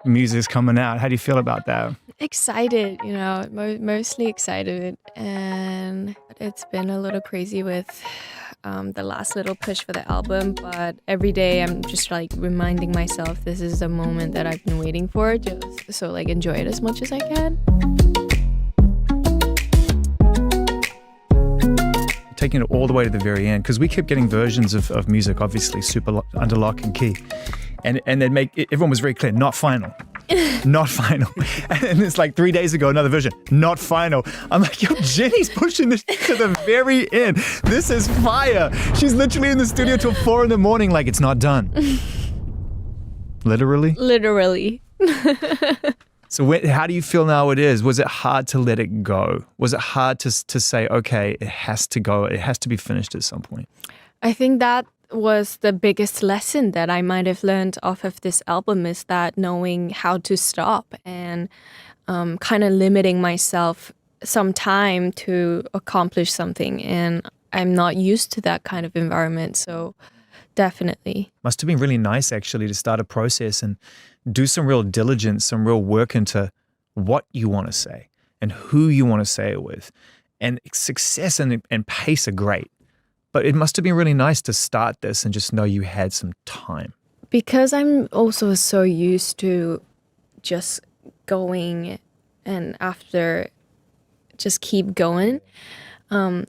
music's coming out. How do you feel about that? Excited, mostly excited. And it's been a little crazy with the last little push for the album. But every day I'm just like reminding myself this is the moment that I've been waiting for. Just so like enjoy it as much as I can. Taking it all the way to the very end, because we kept getting versions of music, obviously super under lock and key. And they'd everyone was very clear, not final. Not final. And it's like 3 days ago, another version, not final. I'm like, yo, Jennie's pushing this to the very end. This is fire. She's literally in the studio till 4 a.m, like, it's not done. Literally? Literally. So how do you feel now it is? Was it hard to let it go? Was it hard to say, okay, it has to go, it has to be finished at some point? I think that was the biggest lesson that I might have learned off of this album, is that knowing how to stop and kind of limiting myself some time to accomplish something. And I'm not used to that kind of environment, so definitely. Must have been really nice actually to start a process and do some real diligence, some real work into what you want to say and who you want to say it with. And success and pace are great. But it must have been really nice to start this and just know you had some time. Because I'm also so used to just going and after just keep going.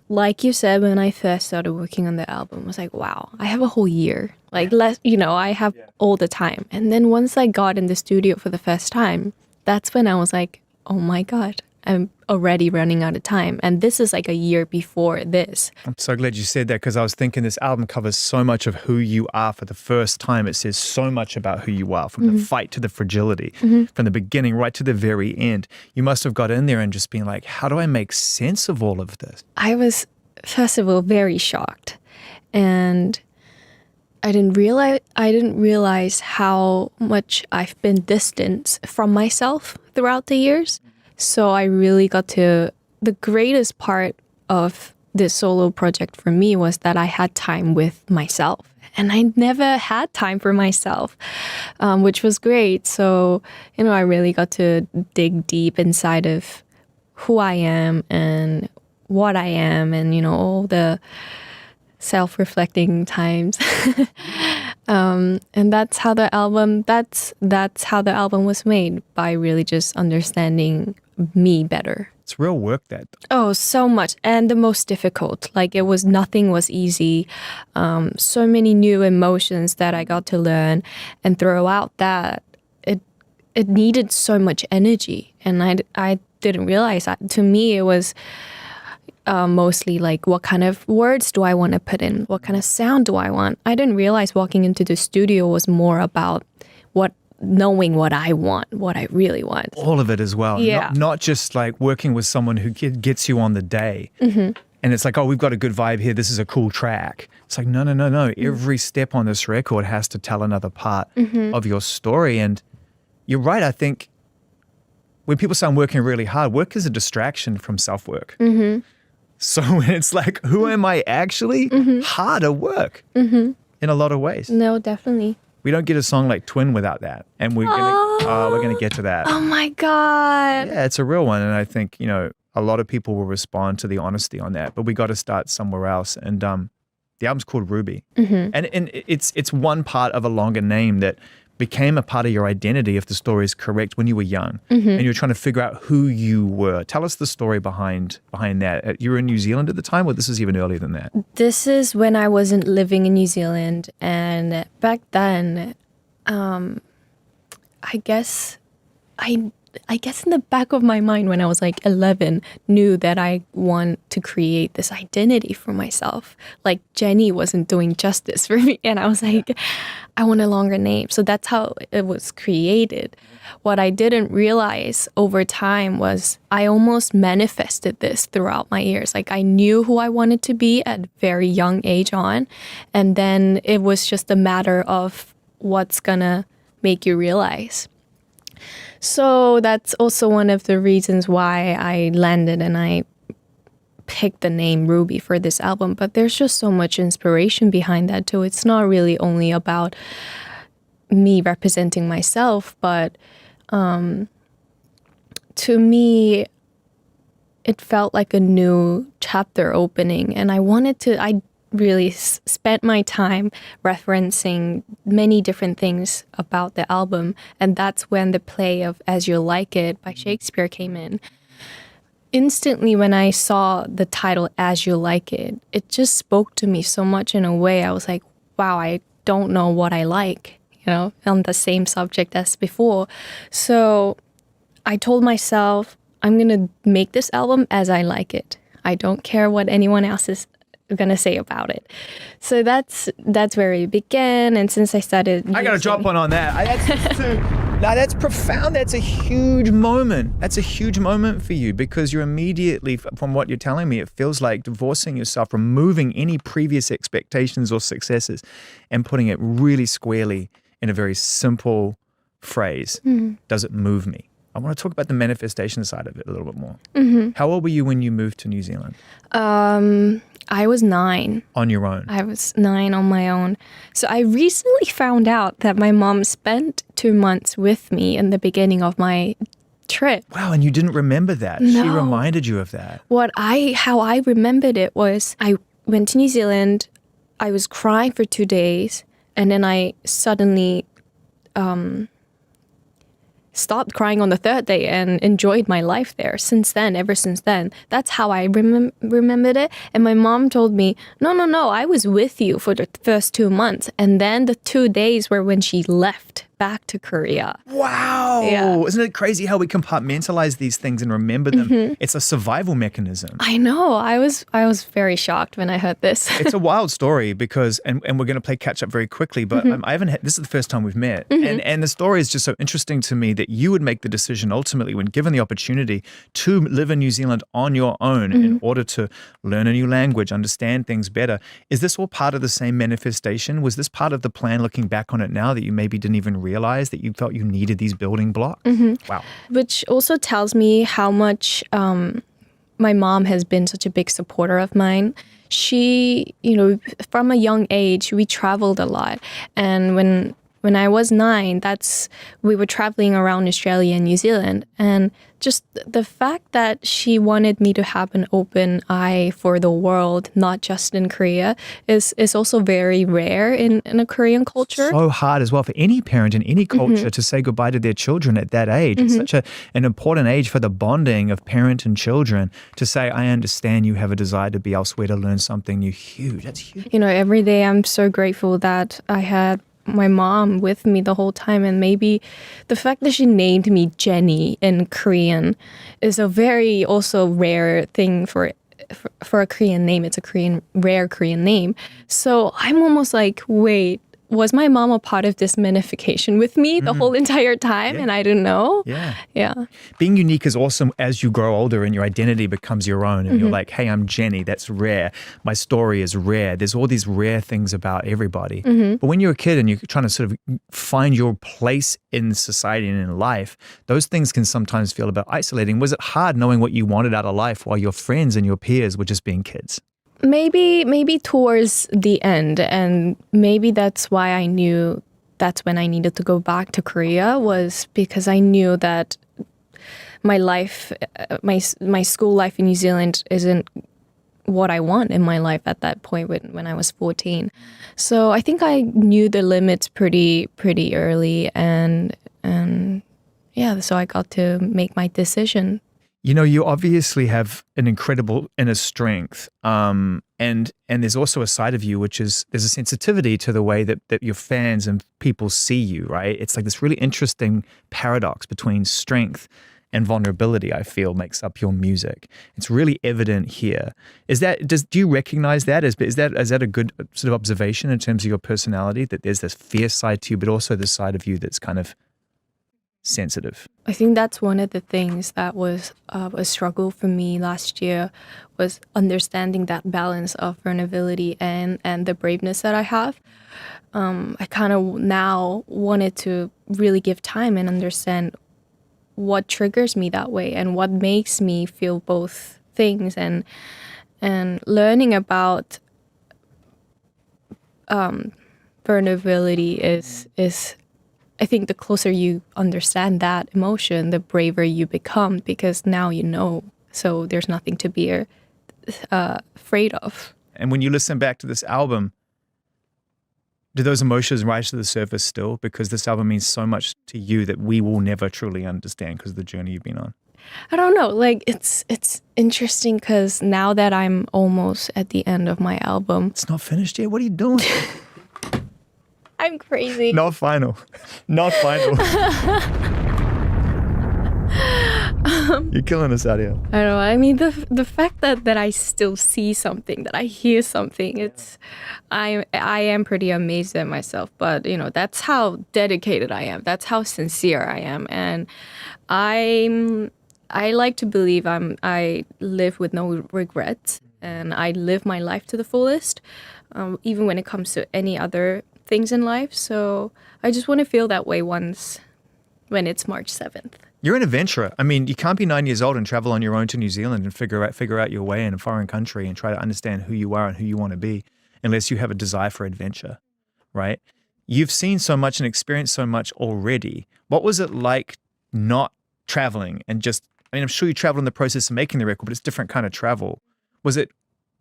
Like you said, when I first started working on the album, I was like, wow, I have a whole year. Like, I have all the time. And then once I got in the studio for the first time, that's when I was like, oh my God, I'm already running out of time. And this is like a year before this. I'm so glad you said that, because I was thinking this album covers so much of who you are for the first time. It says so much about who you are, from the fight to the fragility, from the beginning right to the very end. You must have got in there and just been like, how do I make sense of all of this? I was, first of all, very shocked. And I didn't realize how much I've been distanced from myself throughout the years. So I really got to, the greatest part of this solo project for me was that I had time with myself. And I never had time for myself, which was great. So, I really got to dig deep inside of who I am and what I am and, all the self-reflecting times. And that's how the album was made, by really just understanding me better. It's real work, that. Oh, so much. And the most difficult. Like, nothing was easy. So many new emotions that I got to learn, and throughout that, it needed so much energy. And I didn't realize that. To me, it was mostly like, what kind of words do I want to put in? What kind of sound do I want? I didn't realize walking into the studio was more about knowing what I want, what I really want. All of it as well. Yeah. Not just like working with someone who gets you on the day. And it's like, oh, we've got a good vibe here. This is a cool track. It's like, no. Every step on this record has to tell another part of your story. And you're right. I think when people say I'm working really hard, work is a distraction from self-work. So when it's like, who am I actually? Harder work in a lot of ways. No, definitely. We don't get a song like Twin without that. And we're gonna get to that. Oh my God. Yeah, it's a real one. And I think, a lot of people will respond to the honesty on that, but we got to start somewhere else. And the album's called Ruby. And it's one part of a longer name that became a part of your identity, if the story is correct, when you were young and you were trying to figure out who you were. Tell us the story behind that. You were in New Zealand at the time, or this is even earlier than that? This is when I wasn't living in New Zealand. And back then, I guess in the back of my mind when I was like 11, knew that I want to create this identity for myself. Like, Jennie wasn't doing justice for me. And I was like, I want a longer name. So that's how it was created. What I didn't realize over time was I almost manifested this throughout my years. Like, I knew who I wanted to be at a very young age on. And then it was just a matter of what's gonna make you realize. So that's also one of the reasons why I landed and I picked the name Ruby for this album. But there's just so much inspiration behind that too. It's not really only about me representing myself, but to me, it felt like a new chapter opening. And I really spent my time referencing many different things about the album. And that's when the play of As You Like It by Shakespeare came in. Instantly, when I saw the title As You Like It, it just spoke to me so much in a way. I was like, wow, I don't know what I like, on the same subject as before. So I told myself, I'm going to make this album as I like it. I don't care what anyone else is going to say about it. So that's where it began. And since I started I got to drop on that. Now that's profound. That's a huge moment. That's a huge moment for you because you're immediately, from what you're telling me, it feels like divorcing yourself, removing any previous expectations or successes and putting it really squarely in a very simple phrase. Does it move me? I want to talk about the manifestation side of it a little bit more. How old were you when you moved to New Zealand? I was 9. On your own? I was 9 on my own. So I recently found out that my mom spent 2 months with me in the beginning of my trip. Wow, and you didn't remember that. No. She reminded you of that. How I remembered it was I went to New Zealand, I was crying for 2 days, and then I suddenly stopped crying on the 3rd day and enjoyed my life there. Ever since then, that's how I remembered it. And my mom told me, no, I was with you for the first 2 months. And then the 2 days were when she left back to Korea. Wow. Yeah. Isn't it crazy how we compartmentalize these things and remember them? It's a survival mechanism. I know. I was very shocked when I heard this. It's a wild story because, and we're going to play catch up very quickly, but I haven't had, this is the first time we've met. And the story is just so interesting to me that you would make the decision ultimately when given the opportunity to live in New Zealand on your own in order to learn a new language, understand things better. Is this all part of the same manifestation? Was this part of the plan looking back on it now that you maybe didn't even realize that you felt you needed these building blocks? Wow. Which also tells me how much my mom has been such a big supporter of mine. She, from a young age, we traveled a lot. And when I was 9, we were traveling around Australia and New Zealand. And just the fact that she wanted me to have an open eye for the world, not just in Korea, is also very rare in a Korean culture. So hard as well for any parent in any culture to say goodbye to their children at that age. It's such an important age for the bonding of parent and children to say, I understand you have a desire to be elsewhere to learn something new. Huge. That's huge. Every day I'm so grateful that I had my mom with me the whole time, and maybe the fact that she named me Jennie in Korean is a very also rare thing for a Korean name. It's a rare Korean name. So I'm almost like, wait, was my mom a part of this manifestation with me the whole entire time? Yeah. And I didn't know. Yeah. Being unique is awesome as you grow older and your identity becomes your own. And you're like, hey, I'm Jennie. That's rare. My story is rare. There's all these rare things about everybody. But when you're a kid and you're trying to sort of find your place in society and in life, those things can sometimes feel a bit isolating. Was it hard knowing what you wanted out of life while your friends and your peers were just being kids? Maybe towards the end, and maybe that's why I knew that's when I needed to go back to Korea, was because I knew that my life, my school life in New Zealand isn't what I want in my life at that point when I was 14. So I think I knew the limits pretty early, and so I got to make my decision. You obviously have an incredible inner strength, and there's also a side of you which is there's a sensitivity to the way that your fans and people see you, right? It's like this really interesting paradox between strength and vulnerability, I feel, makes up your music. It's really evident here. Do you recognize that? Is that a good sort of observation in terms of your personality, that there's this fierce side to you, but also the side of you that's kind of sensitive? I think that's one of the things that was a struggle for me last year, was understanding that balance of vulnerability and the braveness that I have. I kind of now wanted to really give time and understand what triggers me that way and what makes me feel both things, and learning about vulnerability is I think the closer you understand that emotion, the braver you become because now you know. So there's nothing to be afraid of. And when you listen back to this album, do those emotions rise to the surface still? Because this album means so much to you that we will never truly understand because of the journey you've been on. I don't know. Like it's interesting because now that I'm almost at the end of my album, it's not finished yet. What are you doing? I'm crazy. Not final. Not final. You're killing us out here. I don't know. I mean, the fact that I still see something, that I hear something, I am pretty amazed at myself. But you know, that's how dedicated I am. That's how sincere I am, and I like to believe I live with no regrets, and I live my life to the fullest, even when it comes to any other things in life. So I just want to feel that way once when it's March 7th. You're an adventurer. I mean, you can't be 9 years old and travel on your own to New Zealand and figure out your way in a foreign country and try to understand who you are and who you want to be unless you have a desire for adventure, right? You've seen so much and experienced so much already. What was it like not traveling and just, I mean, I'm sure you traveled in the process of making the record, but it's different kind of travel.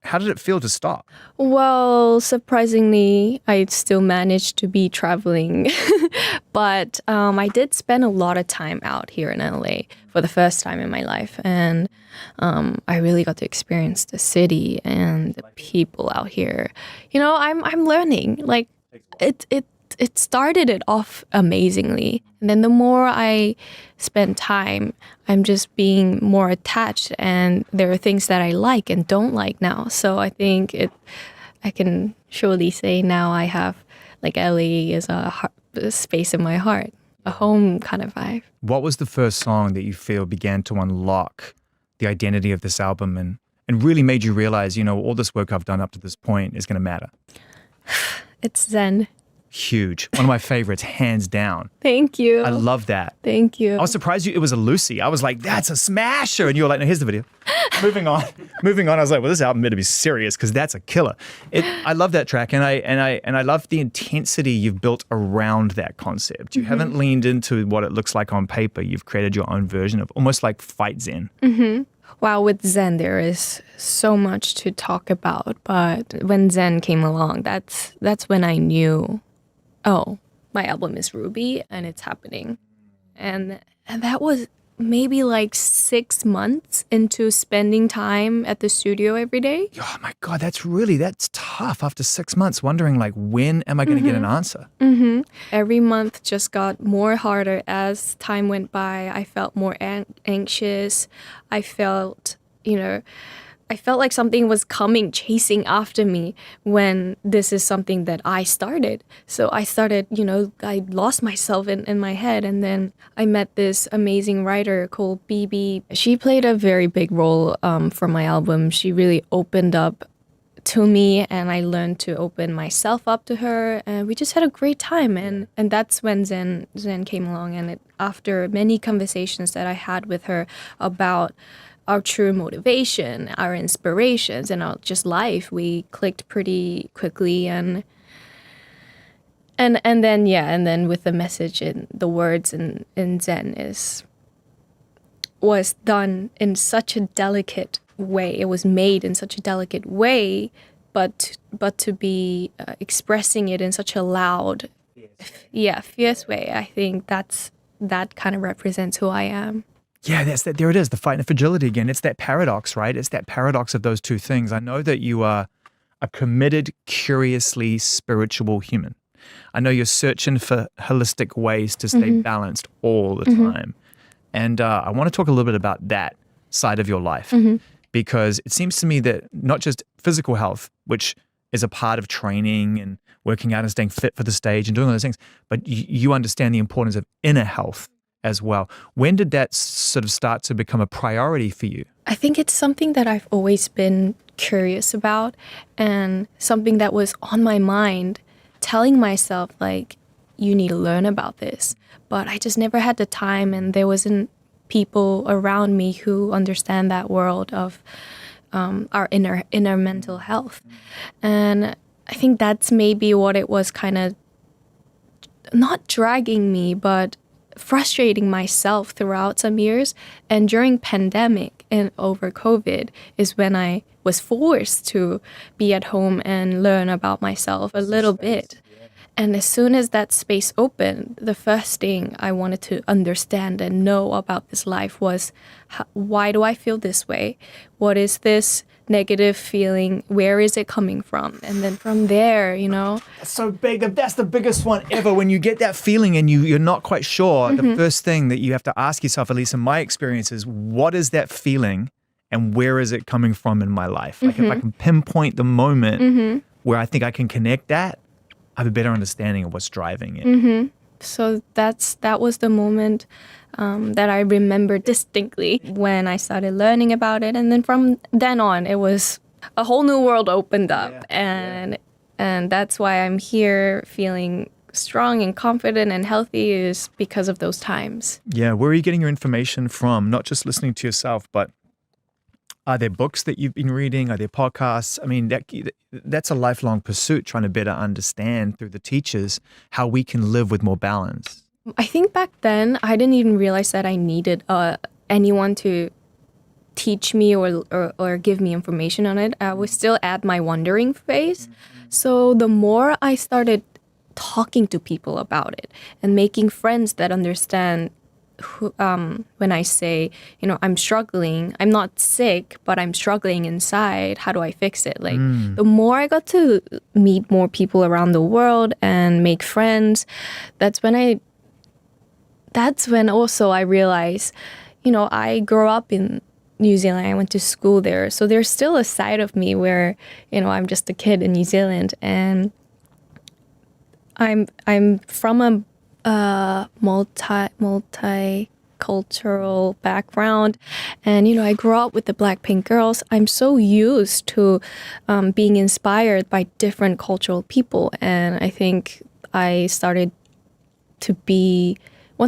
How did it feel to stop? Well, surprisingly, I still managed to be traveling. But I did spend a lot of time out here in LA for the first time in my life. And I really got to experience the city and the people out here. You know, I'm learning. Like, it started it off amazingly. And then the more I spend time, I'm just being more attached. And there are things that I like and don't like now. So I think I can surely say now I have, like, LA is a space in my heart, a home kind of vibe. What was the first song that you feel began to unlock the identity of this album and really made you realize, you know, all this work I've done up to this point is going to matter? It's Zane. Huge. One of my favorites, hands down. Thank you. I love that. Thank you. I was surprised it was a Lucy. I was like, that's a smasher. And you were like, no, here's the video. Moving on. I was like, well, this album better be serious because that's a killer. I love that track. And I love the intensity you've built around that concept. You haven't leaned into what it looks like on paper. You've created your own version of almost like Fight Zen. Mm-hmm. Wow, with Zane, there is so much to talk about. But when Zane came along, that's when I knew, oh, my album is Ruby and it's happening. And that was maybe like 6 months into spending time at the studio every day. Oh my God, that's tough after 6 months, wondering like, when am I going to get an answer? Mm-hmm. Every month just got more harder as time went by. I felt more anxious. I felt like something was coming, chasing after me when this is something that I started. So I started, I lost myself in my head. And then I met this amazing writer called BB. She played a very big role for my album. She really opened up to me and I learned to open myself up to her. And we just had a great time. And that's when Zane came along. And after many conversations that I had with her about our true motivation, our inspirations, and our just life, we clicked pretty quickly, and then with the message and the words in Zane was done in such a delicate way. It was made in such a delicate way, but to be expressing it in such a loud, fierce way. I think that kind of represents who I am. Yeah, there it is, the fight and the fragility again. It's that paradox, right? It's that paradox of those two things. I know that you are a committed, curiously spiritual human. I know you're searching for holistic ways to stay balanced all the time. And I want to talk a little bit about that side of your life because it seems to me that not just physical health, which is a part of training and working out and staying fit for the stage and doing all those things, but you understand the importance of inner health as well. When did that sort of start to become a priority for you? I think it's something that I've always been curious about and something that was on my mind, telling myself like, you need to learn about this. But I just never had the time and there wasn't people around me who understand that world of our inner mental health. And I think that's maybe what it was kind of not dragging me, but frustrating myself throughout some years. And during pandemic and over COVID is when I was forced to be at home and learn about myself a little bit. And as soon as that space opened, the first thing I wanted to understand and know about this life was, why do I feel this way? What is this negative feeling? Where is it coming from? And then from there, That's so big. That's the biggest one ever. When you get that feeling and you're not quite sure, the first thing that you have to ask yourself, at least in my experience, is what is that feeling and where is it coming from in my life? Like if I can pinpoint the moment where I think I can connect that, I have a better understanding of what's driving it. So that was the moment that I remember distinctly when I started learning about it. And then from then on, it was a whole new world opened up. And that's why I'm here feeling strong and confident and healthy, is because of those times. Yeah, where are you getting your information from? Not just listening to yourself, but are there books that you've been reading? Are there podcasts? I mean, that's a lifelong pursuit, trying to better understand through the teachers how we can live with more balance. I think back then, I didn't even realize that I needed anyone to teach me or give me information on it. I was still at my wondering phase. So the more I started talking to people about it and making friends that understand when I say, I'm struggling, I'm not sick, but I'm struggling inside. How do I fix it? Like the more I got to meet more people around the world and make friends, that's when also I realized, I grew up in New Zealand. I went to school there. So there's still a side of me where, I'm just a kid in New Zealand, and I'm from a multicultural background, and I grew up with the Blackpink girls. I'm so used to being inspired by different cultural people, and I think once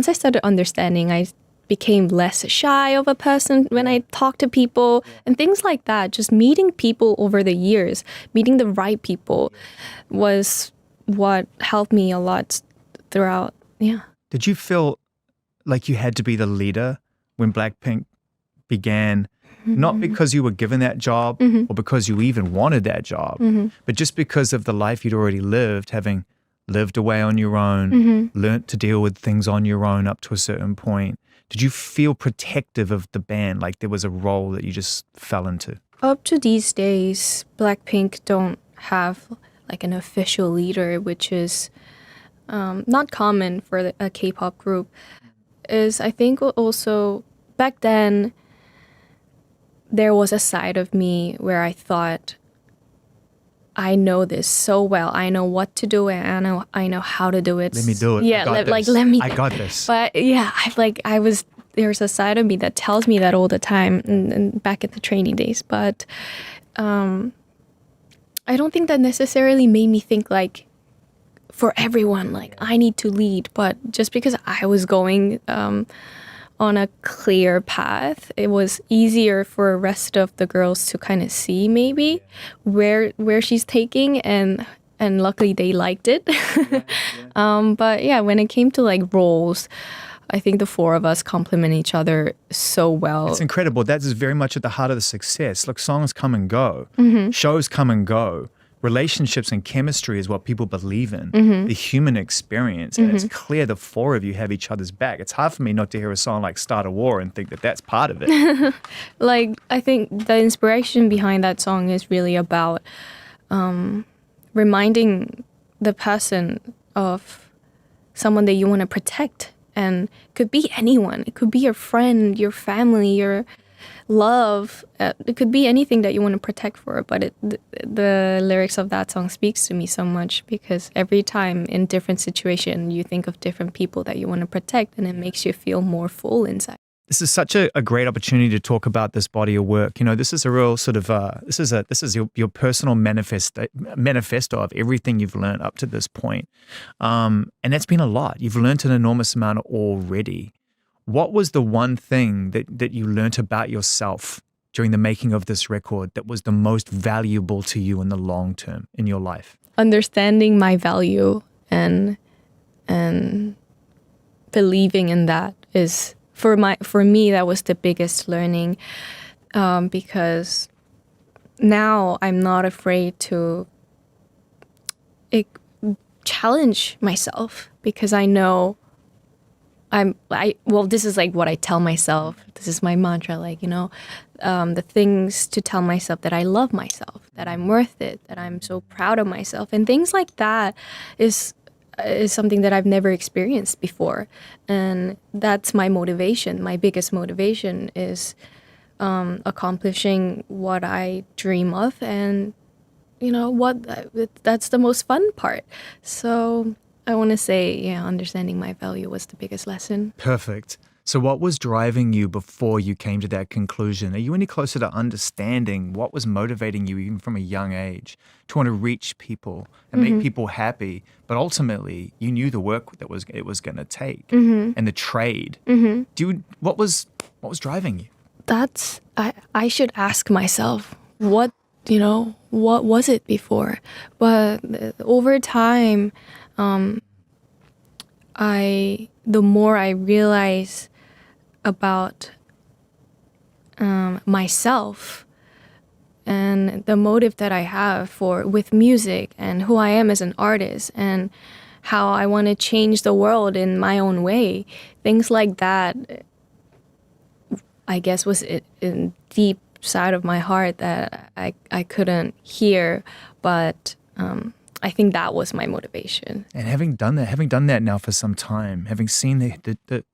I started understanding, I became less shy of a person when I talk to people and things like that. Just meeting people over the years, meeting the right people was what helped me a lot throughout. Yeah. Did you feel like you had to be the leader when Blackpink began, not because you were given that job or because you even wanted that job, but just because of the life you'd already lived, having lived away on your own, learnt to deal with things on your own up to a certain point? Did you feel protective of the band, like there was a role that you just fell into? Up to these days, Blackpink don't have like an official leader, which is not common for a K-pop group. Is I think also back then there was a side of me where I thought, I know this so well. I know what to do, and I know how to do it. Let me do it. Yeah, let me. I got this. But yeah, there's a side of me that tells me that all the time, and back in the training days. But I don't think that necessarily made me think like, for everyone, like I need to lead. But just because I was going on a clear path, it was easier for the rest of the girls to kind of see maybe where she's taking, and luckily they liked it. But yeah, when it came to like roles, I think the four of us complement each other so well. It's incredible. That is very much at the heart of the success. Look, songs come and go. Shows come and go. Relationships and chemistry is what people believe in, the human experience. And it's clear the four of you have each other's back. It's hard for me not to hear a song like Start a War and think that that's part of it. Like, I think the inspiration behind that song is really about reminding the person of someone that you want to protect. And it could be anyone. It could be your friend, your family, your love. It could be anything that you want to protect for. But the lyrics of that song speaks to me so much, because every time in different situation you think of different people that you want to protect, and it makes you feel more full inside. This is such a great opportunity to talk about this body of work. You know, this is a real sort of this is your personal manifesto of everything you've learned up to this point, and that's been a lot. You've learned an enormous amount already. What was the one thing that you learned about yourself during the making of this record that was the most valuable to you in the long term in your life? Understanding my value and and believing in that is for me that was the biggest learning, because now I'm not afraid to challenge myself, because I know this is like what I tell myself. This is my mantra, the things to tell myself that I love myself, that I'm worth it, that I'm so proud of myself. And things like that is something that I've never experienced before. And that's my motivation. My biggest motivation is accomplishing what I dream of, and that's the most fun part. So I want to say, understanding my value was the biggest lesson. Perfect. So what was driving you before you came to that conclusion? Are you any closer to understanding what was motivating you even from a young age to want to reach people and make people happy? But ultimately, you knew the work that it was going to take and the trade. What was driving you? I should ask myself, what was it before? But over time, the more I realize about myself and the motive that I have with music and who I am as an artist and how I want to change the world in my own way, things like that, I guess, was in deep side of my heart that I couldn't hear, but I think that was my motivation. And having done that now for some time, having seen the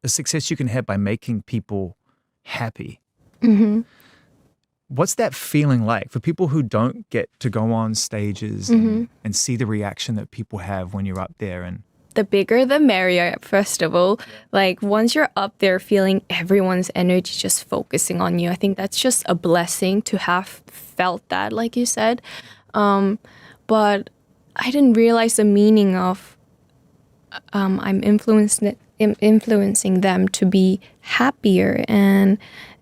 success you can have by making people happy, what's that feeling like for people who don't get to go on stages and see the reaction that people have when you're up there? And the bigger the merrier, first of all. Like, once you're up there feeling everyone's energy just focusing on you, I think that's just a blessing to have felt that, like you said. But I didn't realize the meaning of I'm influencing them to be happier and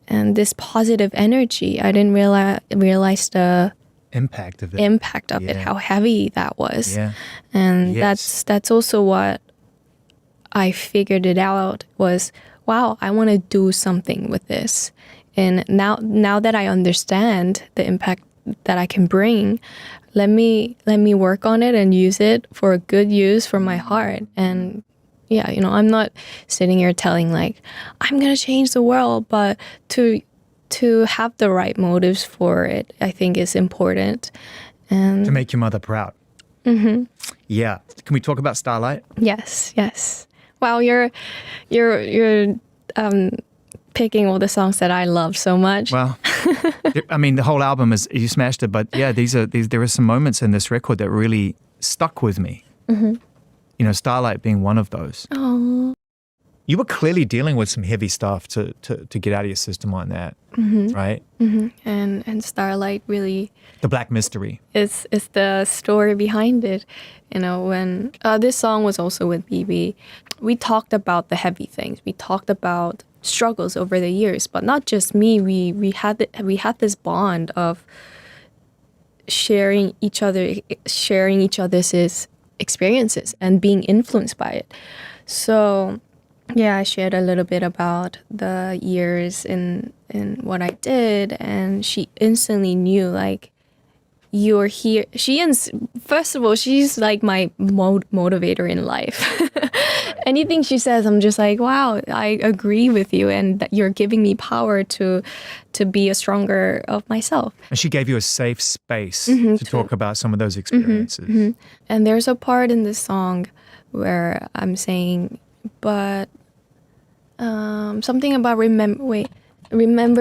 this positive energy. I didn't realize the impact of it, how heavy that was. Yeah. And that's also what I figured it out was, wow, I want to do something with this. And now that I understand the impact that I can bring, let me work on it and use it for a good use for my heart. And I'm not sitting here telling like I'm gonna change the world, but to have the right motives for it, I think is important. And to make your mother proud. Yeah. Can we talk about Starlight? Yes. Wow, you're picking all the songs that I love so much. Well, I mean, the whole album you smashed it, but yeah, there are some moments in this record that really stuck with me. Starlight being one of those. Oh. You were clearly dealing with some heavy stuff to get out of your system on that, right? And Starlight really, the Black Mystery, is the story behind it. When this song was also with BB, we talked about the heavy things. We talked about struggles over the years, but not just me. We had this bond of sharing each other's experiences and being influenced by it. So yeah, I shared a little bit about the years in what I did, and she instantly knew, like, you're here. First of all, she's like my motivator in life. Anything she says, I'm just like, wow, I agree with you, and that you're giving me power to be a stronger of myself. And she gave you a safe space to talk about some of those experiences. And there's a part in this song where I'm saying, but something about remember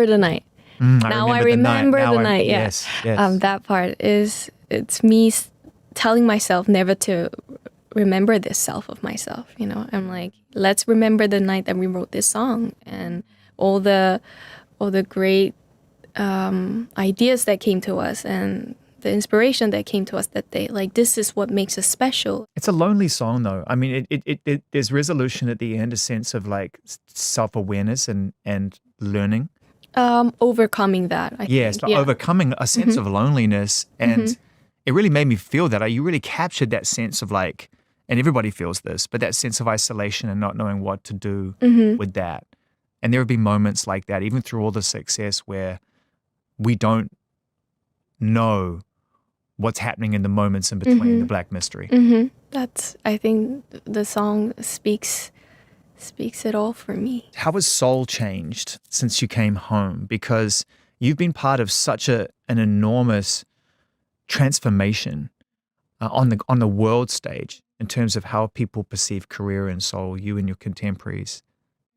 the night. I remember the night. Yeah. Yes. That part it's me telling myself never to remember this self of myself. I'm like, let's remember the night that we wrote this song and all the great ideas that came to us and the inspiration that came to us that day. Like, this is what makes us special. It's a lonely song, though. I mean, it there's resolution at the end, a sense of like self-awareness and learning. Overcoming that, I think. Overcoming a sense of loneliness. And it really made me feel that. You really captured that sense of like and everybody feels this, but that sense of isolation and not knowing what to do with that. And there have been moments like that, even through all the success, where we don't know what's happening in the moments in between, the black mystery. I think the song speaks it all for me. How has soul changed since you came home? Because you've been part of such an enormous transformation on the world stage in terms of how people perceive career in soul, you and your contemporaries,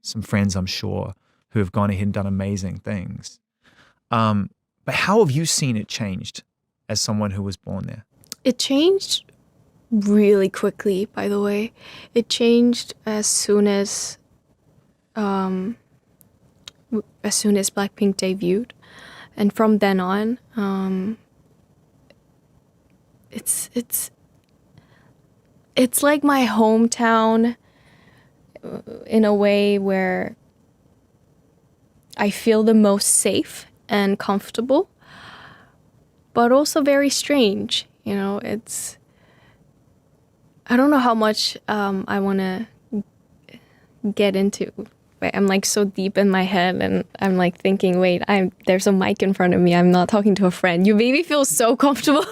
some friends I'm sure, who have gone ahead and done amazing things. But how have you seen it changed as someone who was born there? It changed really quickly, by the way. It changed as soon as Blackpink debuted. And from then on, it's like my hometown in a way where I feel the most safe and comfortable, but also very strange. You know, I don't know how much I want to get into. I'm like so deep in my head, and I'm like thinking, wait, there's a mic in front of me. I'm not talking to a friend. You made me feel so comfortable.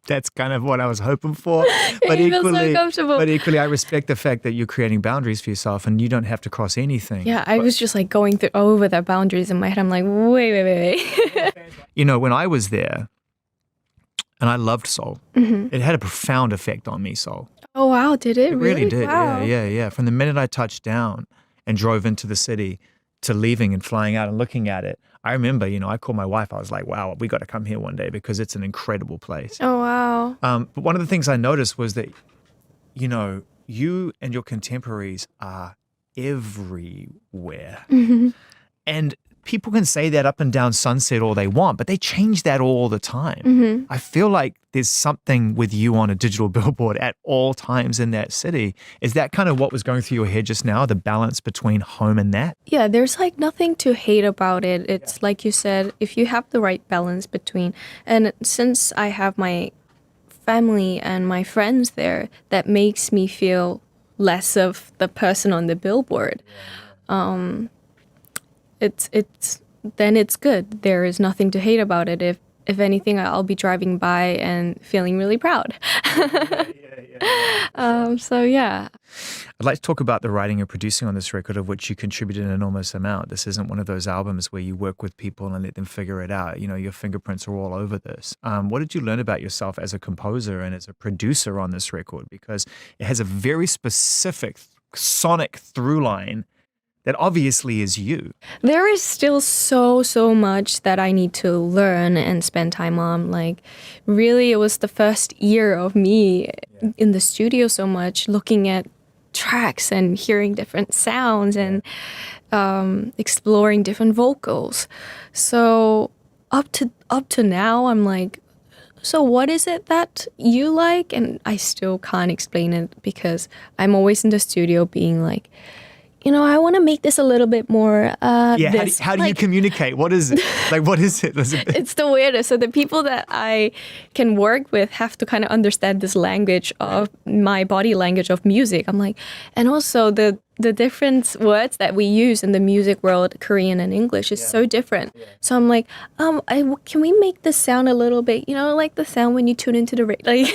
That's kind of what I was hoping for. But equally, I respect the fact that you're creating boundaries for yourself and you don't have to cross anything. Yeah, I was just like going over the boundaries in my head. I'm like, wait. You know, when I was there, and I loved soul, it had a profound effect on me, soul. Oh, wow, did it? It really did. Wow. Yeah. From the minute I touched down and drove into the city to leaving and flying out and looking at it, I remember, you know, I called my wife. I was like, wow, we got to come here one day because it's an incredible place. Oh, wow. But one of the things I noticed was that, you know, you and your contemporaries are everywhere. And people can say that up and down Sunset all they want, but they change that all the time. I feel like there's something with you on a digital billboard at all times in that city. Is that kind of what was going through your head just now, the balance between home and that? Yeah, there's like nothing to hate about it. It's like you said, if you have the right balance between, and since I have my family and my friends there, that makes me feel less of the person on the billboard. It's good. There is nothing to hate about it. If anything, I'll be driving by and feeling really proud. So yeah. I'd like to talk about the writing and producing on this record, of which you contributed an enormous amount. This isn't one of those albums where you work with people and let them figure it out. You know, your fingerprints are all over this. What did you learn about yourself as a composer and as a producer on this record? Because it has a very specific sonic through line that obviously is you. There is still so much that I need to learn and spend time on. Like, really, it was the first year of me in the studio so much, looking at tracks and hearing different sounds and exploring different vocals. So up to now, I'm like, so what is it that you like? And I still can't explain it because I'm always in the studio being like, you know, I want to make this a little bit more how do you communicate? What is it? Like, what is it? It's the weirdest. So the people that I can work with have to kind of understand this language of my body language of music. I'm like, and also the different words that we use in the music world, Korean and English, is so different. So I'm like, can we make this sound a little bit, you know, like the sound when you tune into the radio? Like,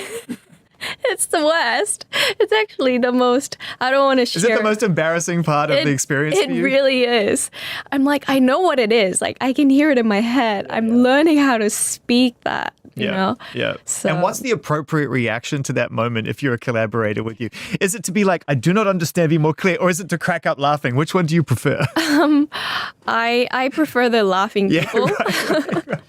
it's the worst. It's actually the most, I don't want to share. Is it the most embarrassing part of the experience for you? It really is. I'm like, I know what it is. Like, I can hear it in my head. I'm learning how to speak that, you know? Yeah. So, and what's the appropriate reaction to that moment if you're a collaborator with you? Is it to be like, I do not understand, be more clear? Or is it to crack up laughing? Which one do you prefer? I prefer the laughing people. Right.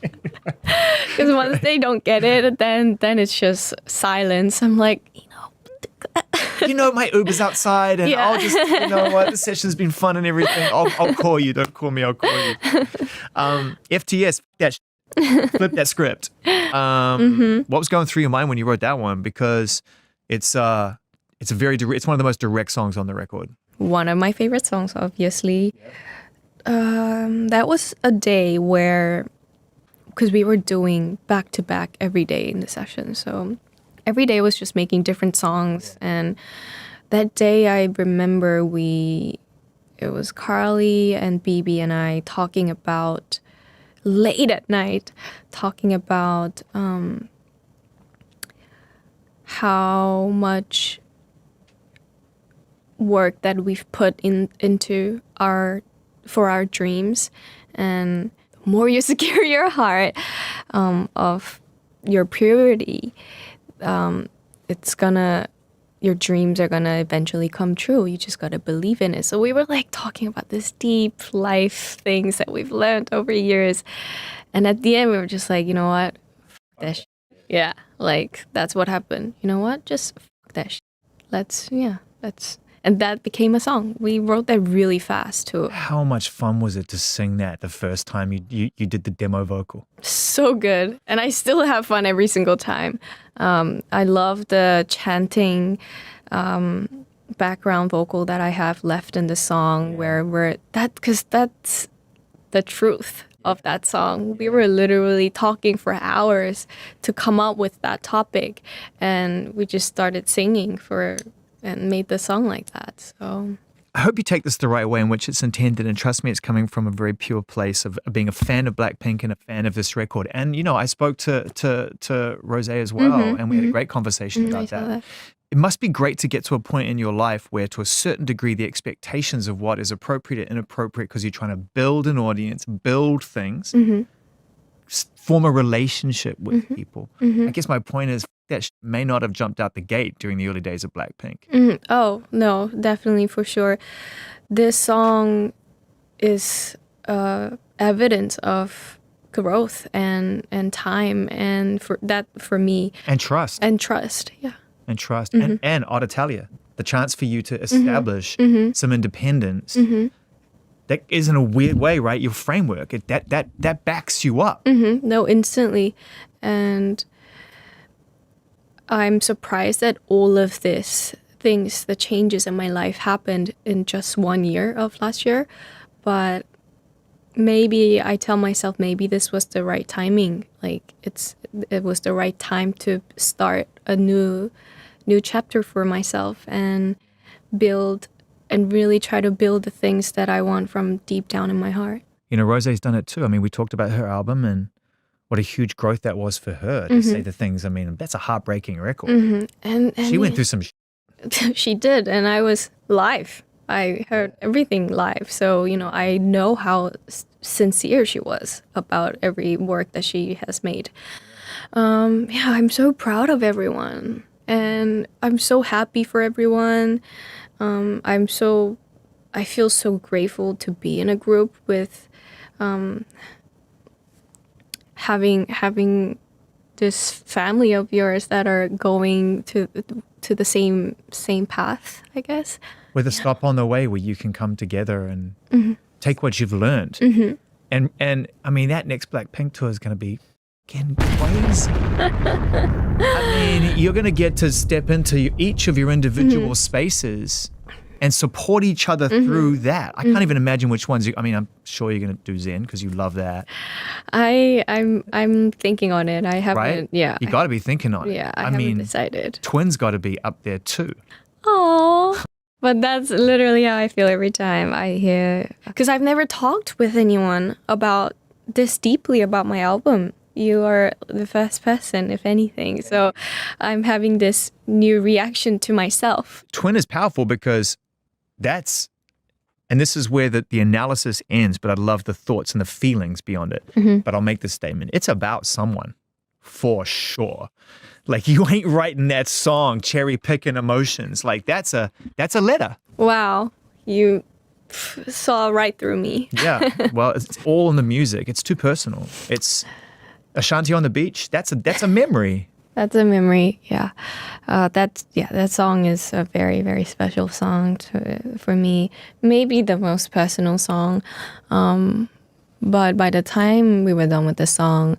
Because once they don't get it, then it's just silence. I'm like, you know, my Uber's outside and I'll just, you know what, the session's been fun and everything. I'll call you. Don't call me, I'll call you. F.T.S, flip that script. What was going through your mind when you wrote that one? Because it's one of the most direct songs on the record. One of my favorite songs, obviously. That was a day where, because we were doing back-to-back every day in the session. So every day was just making different songs. And that day I remember it was Carly and BB and I talking about, late at night, talking about how much work that we've put into for our dreams, and the more you secure your heart of your purity, your dreams are gonna eventually come true. You just gotta believe in it. So we were like talking about this deep life things that we've learned over years, and at the end we were just like, you know what, fuck that shit. Yeah, like that's what happened. You know what, just fuck that shit. Let's. And that became a song. We wrote that really fast too. How much fun was it to sing that the first time you did the demo vocal? So good. And I still have fun every single time. I love the chanting background vocal that I have left in the song because that's the truth of that song. We were literally talking for hours to come up with that topic, and we just started singing and made the song like that. So I hope you take this the right way in which it's intended, and trust me, it's coming from a very pure place of being a fan of Blackpink and a fan of this record. And, you know, I spoke to Rosé as well, and we had a great conversation about that. It must be great to get to a point in your life where, to a certain degree, the expectations of what is appropriate and inappropriate, because you're trying to build an audience, build things, form a relationship with people. I guess my point is, that may not have jumped out the gate during the early days of Blackpink. Oh, no, definitely, for sure. This song is evidence of growth and time, and for me. And trust. Yeah. And trust. And Auditalia, the chance for you to establish some independence. That is, in a weird way, right? Your framework, that backs you up. No, instantly. And I'm surprised that all of the changes in my life happened in just 1 year of last year. But maybe I tell myself maybe this was the right timing. Like it was the right time to start a new chapter for myself and really try to build the things that I want from deep down in my heart. You know, Rosé's done it too. I mean, we talked about her album and what a huge growth that was for her to say the things. I mean, that's a heartbreaking record. And she went through some She did, and I was live. I heard everything live. So, you know, I know how sincere she was about every work that she has made. I'm so proud of everyone. And I'm so happy for everyone. I feel so grateful to be in a group with having this family of yours that are going to the same path, I guess. With a stop on the way where you can come together and take what you've learned. And I mean, that next Blackpink tour is going to be getting crazy. I mean, you're going to get to step into each of your individual spaces and support each other through that. I can't even imagine which ones. I'm sure you're going to do Zane because you love that. I'm thinking on it. I haven't. Right? Yeah. You got to be thinking on it. Yeah, I haven't decided. Twins got to be up there too. Oh, but that's literally how I feel every time I hear. Because I've never talked with anyone about this deeply about my album. You are the first person, if anything. So I'm having this new reaction to myself. Twin is powerful because and this is where the analysis ends, but I love the thoughts and the feelings beyond it. But I'll make this statement. It's about someone, for sure. Like, you ain't writing that song cherry picking emotions. Like, that's a letter. Wow. You saw right through me. Yeah. Well, it's all in the music. It's too personal. It's Ashanti on the Beach. That's a memory. That's a memory, yeah. That song is a very, very special song for me. Maybe the most personal song. But by the time we were done with the song,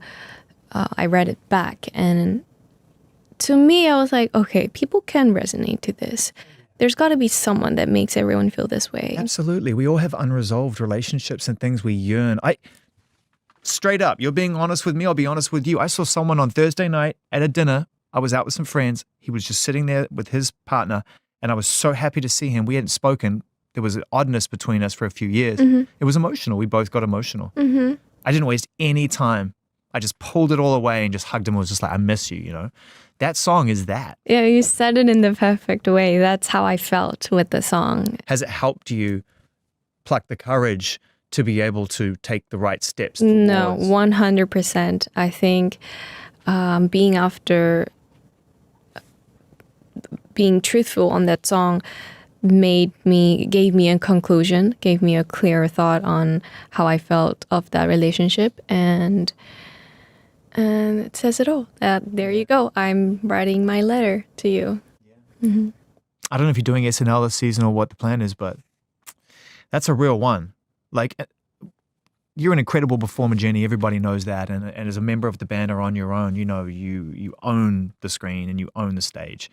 I read it back. And to me, I was like, okay, people can resonate to this. There's got to be someone that makes everyone feel this way. Absolutely. We all have unresolved relationships and things we yearn. Straight up, you're being honest with me, I'll be honest with you. I saw someone on Thursday night at a dinner I was out with some friends. He was just sitting there with his partner, and I was so happy to see him. We hadn't spoken. There was an oddness between us for a few years. It was emotional. We both got emotional. I didn't waste any time. I just pulled it all away and just hugged him and was just like, I miss you, you know? That song is that. Yeah, you said it in the perfect way. That's how I felt with the song. Has it helped you pluck the courage to be able to take the right steps towards? No, 100%. I think being truthful on that song gave me a conclusion, gave me a clear thought on how I felt of that relationship, and it says it all. There you go. I'm writing my letter to you. I don't know if you're doing SNL this season or what the plan is, but that's a real one. Like, you're an incredible performer, Jennie. Everybody knows that. And as a member of the band or on your own, you know, you own the screen and you own the stage.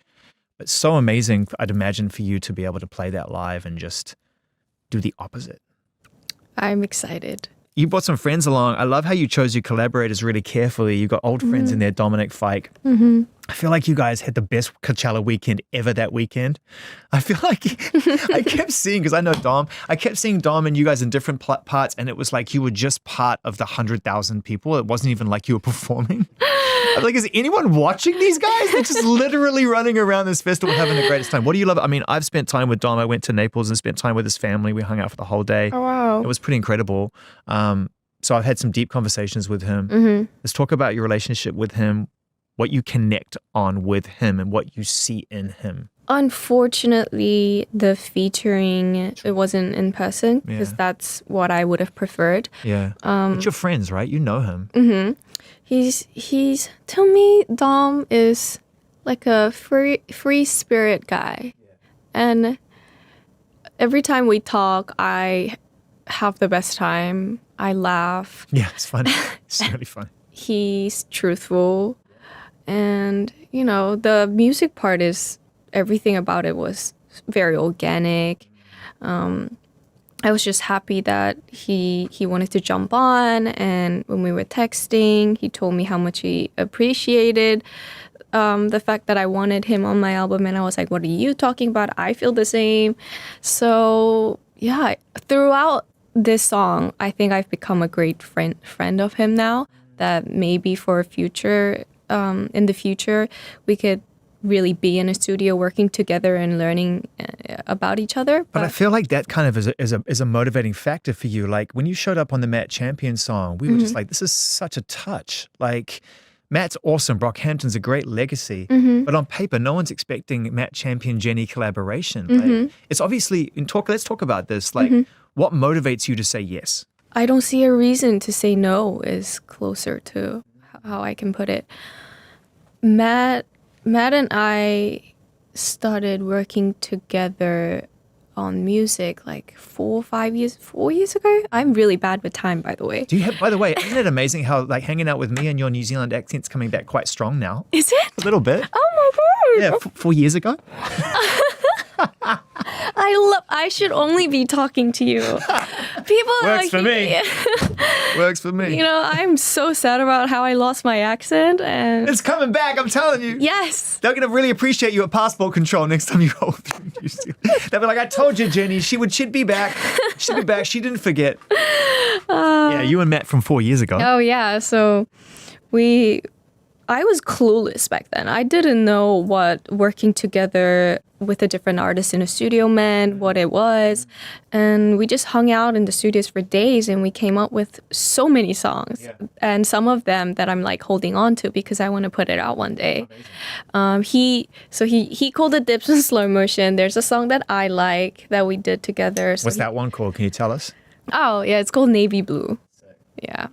It's so amazing, I'd imagine, for you to be able to play that live and just do the opposite. I'm excited. You brought some friends along. I love how you chose your collaborators really carefully. You've got old friends in there, Dominic Fike. I feel like you guys had the best Coachella weekend ever that weekend. I feel like I kept seeing, because I know Dom, I kept seeing Dom and you guys in different parts, and it was like you were just part of the 100,000 people. It wasn't even like you were performing. I was like, is anyone watching these guys? They're just literally running around this festival having the greatest time. What do you love? I mean, I've spent time with Dom. I went to Naples and spent time with his family. We hung out for the whole day. Oh, wow. It was pretty incredible. So I've had some deep conversations with him. Let's talk about your relationship with him, what you connect on with him and what you see in him. Unfortunately, the featuring, it wasn't in person because that's what I would have preferred. Yeah. But you're friends, right? You know him. He's to me, Dom is like a free spirit guy. And every time we talk, I have the best time. I laugh. Yeah, it's funny. It's really fun. He's truthful. And, you know, the music part is, everything about it was very organic. I was just happy that he wanted to jump on. And when we were texting, he told me how much he appreciated the fact that I wanted him on my album. And I was like, what are you talking about? I feel the same. So, yeah, throughout this song, I think I've become a great friend of him now, that maybe for a future, in the future, we could really be in a studio working together and learning about each other. But I feel like that kind of is a motivating factor for you. Like when you showed up on the Matt Champion song, we were just like, this is such a touch. Like Matt's awesome. Brockhampton's a great legacy. But on paper, no one's expecting Matt Champion Jennie collaboration. Like, it's obviously, let's talk about this. Like what motivates you to say yes? I don't see a reason to say no is closer to how I can put it. Matt and I started working together on music like 4 years ago. I'm really bad with time, by the way. By the way, isn't it amazing how like hanging out with me and your New Zealand accent's coming back quite strong now? Is it? A little bit. Oh my God. Yeah, 4 years ago. I should only be talking to you. People Works for me. Works for me. You know, I'm so sad about how I lost my accent, and it's coming back, I'm telling you. Yes. They're going to really appreciate you at passport control next time you roll through New Zealand. They'll be like, I told you, Jennie, she'd be back. She'd be back. She didn't forget. Yeah, you and Matt from 4 years ago. Oh, yeah. So I was clueless back then. I didn't know what working together with a different artist in a studio meant, what it was. And we just hung out in the studios for days and we came up with so many songs. Yeah. And some of them that I'm like holding on to because I want to put it out one day. He called it Dips in Slow Motion. There's a song that I like that we did together. What's that one called? Can you tell us? Oh, yeah, it's called Navy Blue. Yeah.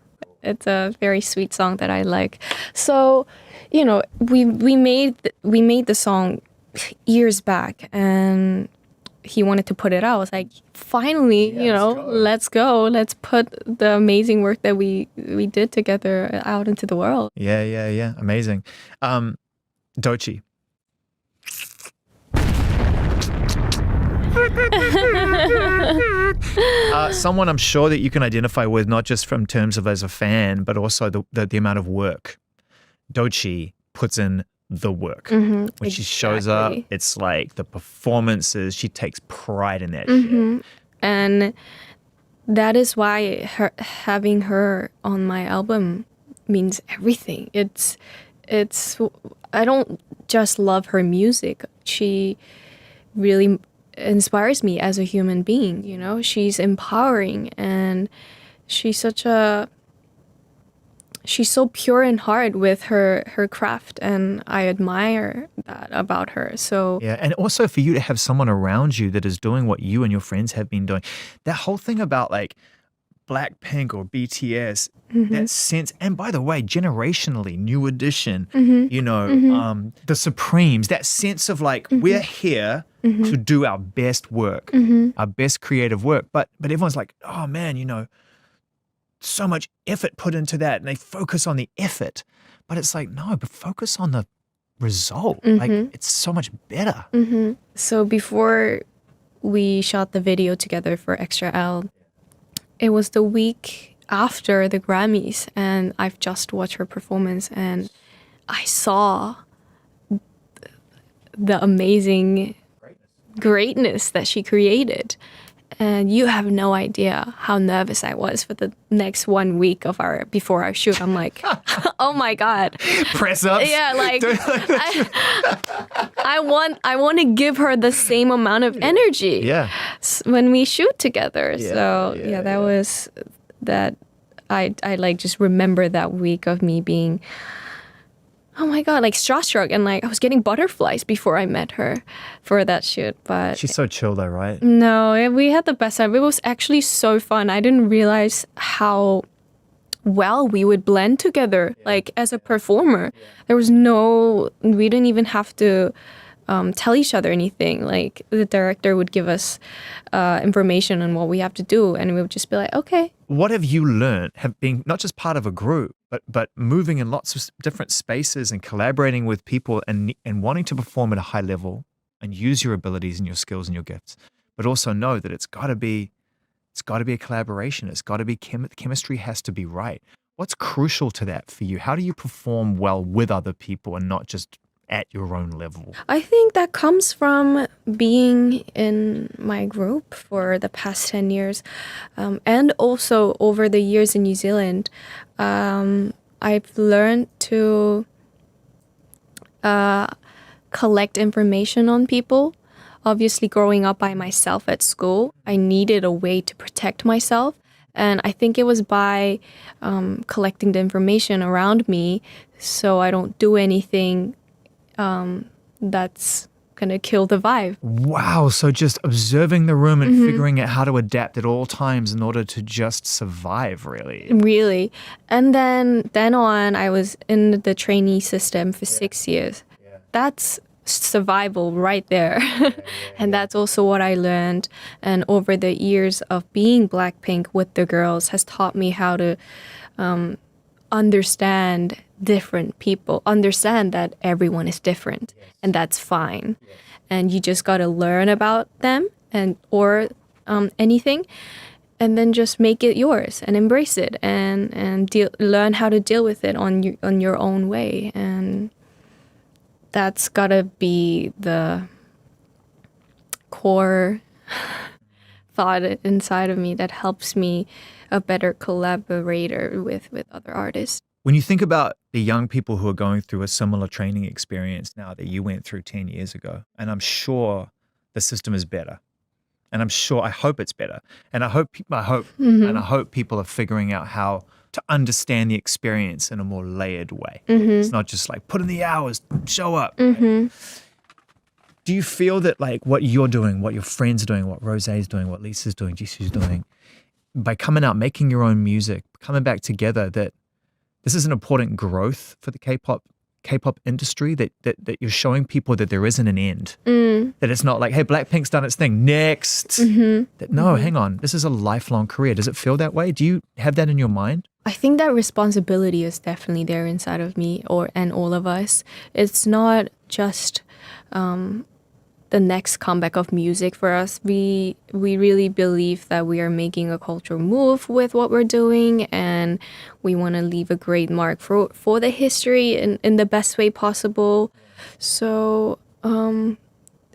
It's a very sweet song that I like. So, you know, we made the song years back, and he wanted to put it out. I was like, finally, let's go. Let's put the amazing work that we did together out into the world. Yeah. Amazing. Doechii. Someone I'm sure that you can identify with, not just from terms of as a fan, but also the amount of work Doechii puts in the work. When she shows up, Exactly. it's like the performances, she takes pride in that shit. And that is why having her on my album means everything. It's I don't just love her music. She really inspires me as a human being, you know? She's empowering and she's so pure in heart with her craft, and I admire that about her. So Yeah, and also for you to have someone around you that is doing what you and your friends have been doing. That whole thing about like Blackpink or BTS, that sense, and by the way, generationally, New Edition, you know, the Supremes, that sense of like, we're here to do our best work, our best creative work. But everyone's like, oh man, you know, so much effort put into that, and they focus on the effort. But it's like, no, but focus on the result. Like, it's so much better. So before we shot the video together for ExtraL, it was the week after the Grammys, and I've just watched her performance, and I saw the amazing greatness that she created. And you have no idea how nervous I was for the next 1 week before our shoot. I'm like, oh my God. Press ups. Yeah, like I want to give her the same amount of energy when we shoot together. That was that I like just remember that week of me being, oh my God, like starstruck, and like I was getting butterflies before I met her for that shoot. But She's so chill though, right? no, we had the best time. It was actually so fun. I didn't realize how well we would blend together, like as a performer. We didn't even have to tell each other anything. Like the director would give us information on what we have to do, and we would just be like, okay. What have you learned, have been not just part of a group, but moving in lots of different spaces and collaborating with people and wanting to perform at a high level and use your abilities and your skills and your gifts, but also know that it's got to be a collaboration. It's got to be chemistry has to be right. What's crucial to that for you? How do you perform well with other people and not just at your own level? I think that comes from being in my group for the past 10 years. And also over the years in New Zealand, I've learned to collect information on people. Obviously, growing up by myself at school, I needed a way to protect myself. And I think it was by collecting the information around me so I don't do anything that's gonna kill the vibe. Wow, so just observing the room and figuring out how to adapt at all times in order to just survive, really. Really. And then on, I was in the trainee system for 6 years. That's survival right there. And that's also what I learned. And over the years of being Blackpink with the girls has taught me how to understand different people, understand that everyone is different, and that's fine. And you just got to learn about them or anything, and then just make it yours and embrace it and learn how to deal with it on your own way. And that's got to be the core thought inside of me that helps me a better collaborator with other artists. When you think about the young people who are going through a similar training experience now that you went through 10 years ago, and I'm sure the system is better, and I hope it's better, and I hope people are figuring out how to understand the experience in a more layered way. It's not just like put in the hours, show up. Do you feel that like what you're doing, what your friends are doing, what Rosé's doing, what Lisa's doing, Jisoo's doing, by coming out, making your own music, coming back together, that this is an important growth for the K-pop industry, that you're showing people that there isn't an end, that it's not like, hey, Blackpink's done its thing, next. No, hang on, this is a lifelong career. Does it feel that way? Do you have that in your mind? I think that responsibility is definitely there inside of me and all of us. It's not just the next comeback of music for us. We really believe that we are making a cultural move with what we're doing, and we want to leave a great mark for the history in the best way possible. So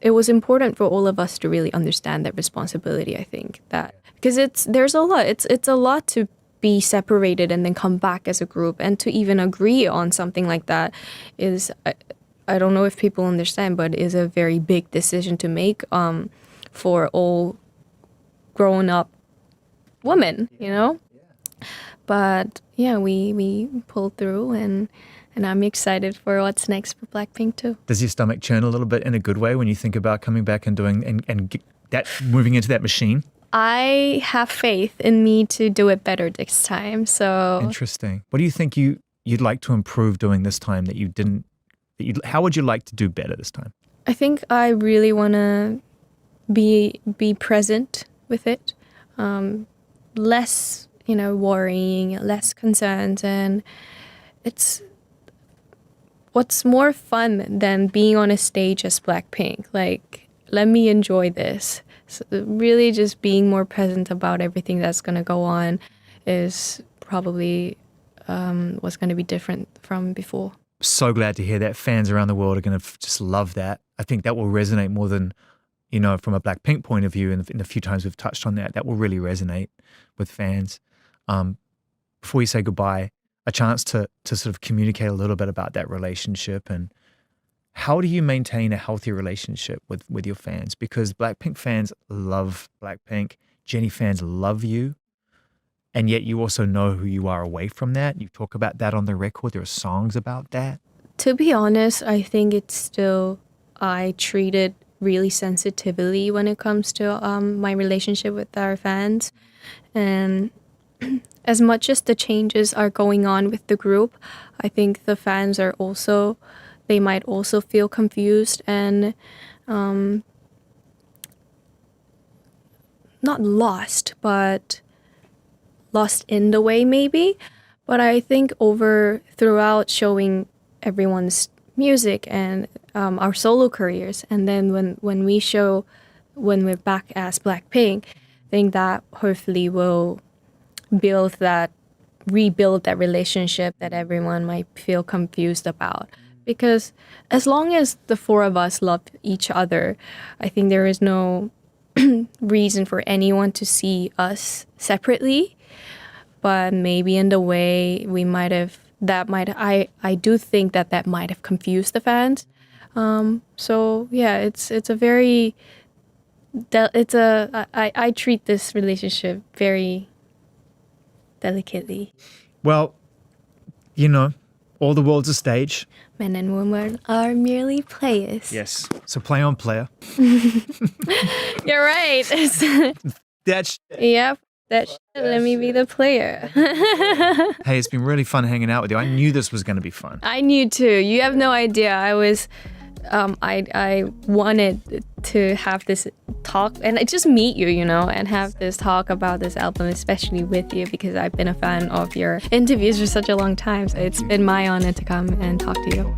it was important for all of us to really understand that responsibility, I think, that because there's a lot. It's a lot to be separated and then come back as a group, and to even agree on something like that is I don't know if people understand, but is a very big decision to make for all grown up women, you know. But yeah, we pulled through, and I'm excited for what's next for Blackpink too. Does your stomach churn a little bit in a good way when you think about coming back and doing and that moving into that machine? I have faith in me to do it better this time. So interesting. What do you think you'd like to improve doing this time that you didn't? How would you like to do better this time? I think I really want to be present with it, less worrying, less concerns, and it's what's more fun than being on a stage as Blackpink. Like, let me enjoy this. So really just being more present about everything that's going to go on is probably what's going to be different from before. So glad to hear that. Fans around the world are going to just love that. I think that will resonate more than, from a Blackpink point of view, and in the few times we've touched on that will really resonate with fans. Before you say goodbye, a chance to sort of communicate a little bit about that relationship, and how do you maintain a healthy relationship with your fans? Because Blackpink fans love Blackpink, Jennie fans love you, and yet you also know who you are away from that. You talk about that on the record. There are songs about that. To be honest, I think it's still, I treat it really sensitively when it comes to my relationship with our fans. And as much as the changes are going on with the group, I think the fans are also, they might also feel confused and not lost, but lost in the way maybe. But I think throughout showing everyone's music and our solo careers, and then when we're back as Blackpink, I think that hopefully will rebuild that relationship that everyone might feel confused about. Because as long as the four of us love each other, I think there is no reason for anyone to see us separately. But maybe in the way I do think that might have confused the fans. So yeah, it's a very, I treat this relationship very delicately. Well, all the world's a stage. Men and women are merely players. Yes. So play on, player. You're right. Yep. Let me be the player. Hey, it's been really fun hanging out with you. I knew this was going to be fun. I knew too. You have no idea. I wanted to have this talk and just meet you, and have this talk about this album, especially with you, because I've been a fan of your interviews for such a long time. So it's been my honor to come and talk to you.